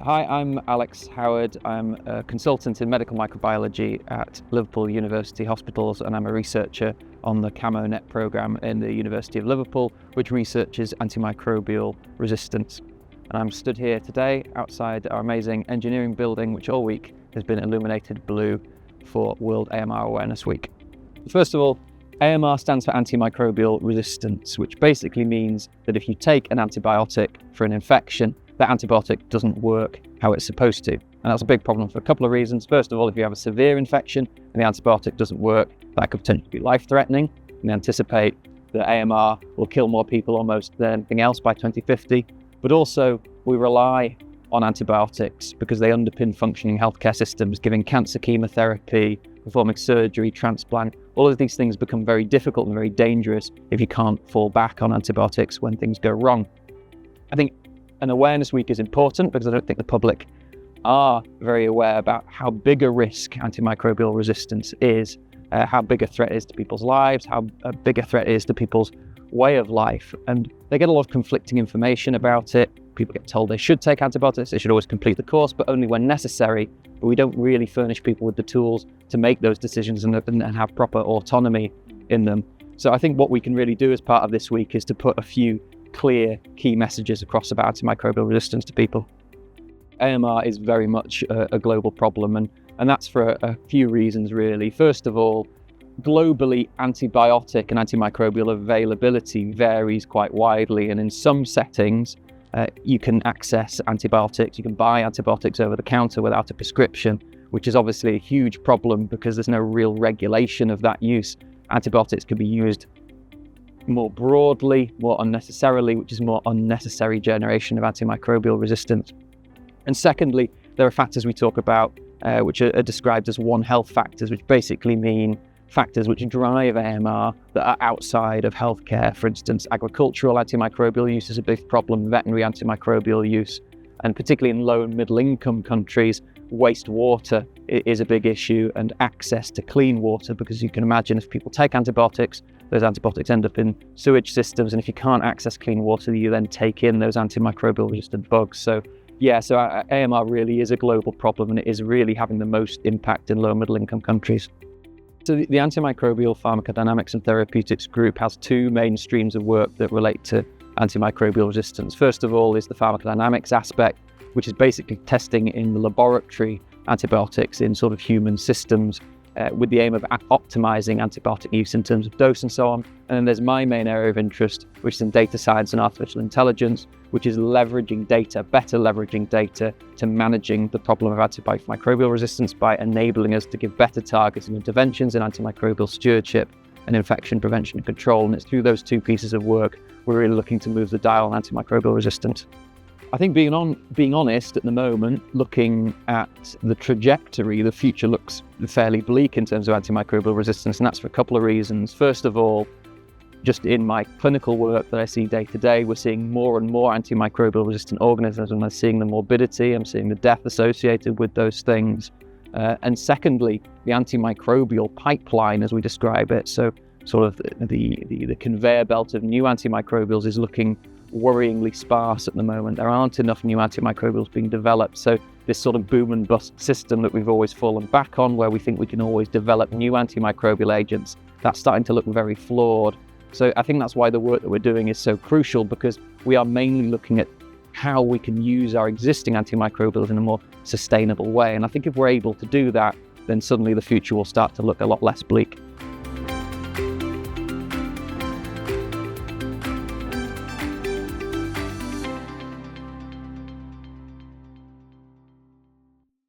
Hi, I'm Alex Howard. I'm a consultant in medical microbiology at Liverpool University Hospitals, and I'm a researcher on the CAMO-NET program in the University of Liverpool, which researches antimicrobial resistance. And I'm stood here today outside our amazing engineering building, which all week has been illuminated blue for World AMR Awareness Week. First of all, AMR stands for Antimicrobial Resistance, which basically means that if you take an antibiotic for an infection, that antibiotic doesn't work how it's supposed to. And that's a big problem for a couple of reasons. First of all, if you have a severe infection and the antibiotic doesn't work, that could potentially be life-threatening. We anticipate that AMR will kill more people almost than anything else by 2050. But also, we rely on antibiotics because they underpin functioning healthcare systems, giving cancer chemotherapy, performing surgery, transplant. All of these things become very difficult and very dangerous if you can't fall back on antibiotics when things go wrong. I think an awareness week is important because I don't think the public are very aware about how big a risk antimicrobial resistance is, how big a threat it is to people's lives, how big a threat it is to people's way of life. And they get a lot of conflicting information about it. People get told they should take antibiotics, they should always complete the course, but only when necessary. But we don't really furnish people with the tools to make those decisions and have proper autonomy in them. So I think what we can really do as part of this week is to put a few clear key messages across about antimicrobial resistance to people. AMR is very much a global problem, and that's for a few reasons really. First of all, globally antibiotic and antimicrobial availability varies quite widely, and in some settings you can access antibiotics, you can buy antibiotics over the counter without a prescription, which is obviously a huge problem because there's no real regulation of that use. Antibiotics can be used more broadly, more unnecessarily, which is more unnecessary generation of antimicrobial resistance. And secondly, there are factors we talk about which are described as One Health factors, which basically mean factors which drive AMR that are outside of healthcare. For instance, agricultural antimicrobial use is a big problem, veterinary antimicrobial use, and particularly in low and middle income countries, wastewater is a big issue, and access to clean water, because you can imagine if people take antibiotics, those antibiotics end up in sewage systems, and if you can't access clean water, you then take in those antimicrobial resistant bugs. So AMR really is a global problem, and it is really having the most impact in low and middle income countries. So the Antimicrobial Pharmacodynamics and Therapeutics group has two main streams of work that relate to antimicrobial resistance. First of all is the pharmacodynamics aspect, which is basically testing in the laboratory antibiotics in sort of human systems with the aim of optimizing antibiotic use in terms of dose and so on. And then there's my main area of interest, which is in data science and artificial intelligence, which is leveraging data, better leveraging data to managing the problem of antimicrobial resistance by enabling us to give better targeted interventions in antimicrobial stewardship and infection prevention and control. And it's through those two pieces of work we're really looking to move the dial on antimicrobial resistance. I think being honest at the moment, looking at the trajectory, the future looks fairly bleak in terms of antimicrobial resistance, and that's for a couple of reasons. First of all, just in my clinical work that I see day to day, we're seeing more and more antimicrobial resistant organisms, and I'm seeing the morbidity, I'm seeing the death associated with those things. And secondly, the antimicrobial pipeline, as we describe it, so sort of the conveyor belt of new antimicrobials is looking worryingly sparse at the moment. There aren't enough new antimicrobials being developed. So this sort of boom and bust system that we've always fallen back on, where we think we can always develop new antimicrobial agents, that's starting to look very flawed. So I think that's why the work that we're doing is so crucial, because we are mainly looking at how we can use our existing antimicrobials in a more sustainable way. And I think if we're able to do that, then suddenly the future will start to look a lot less bleak.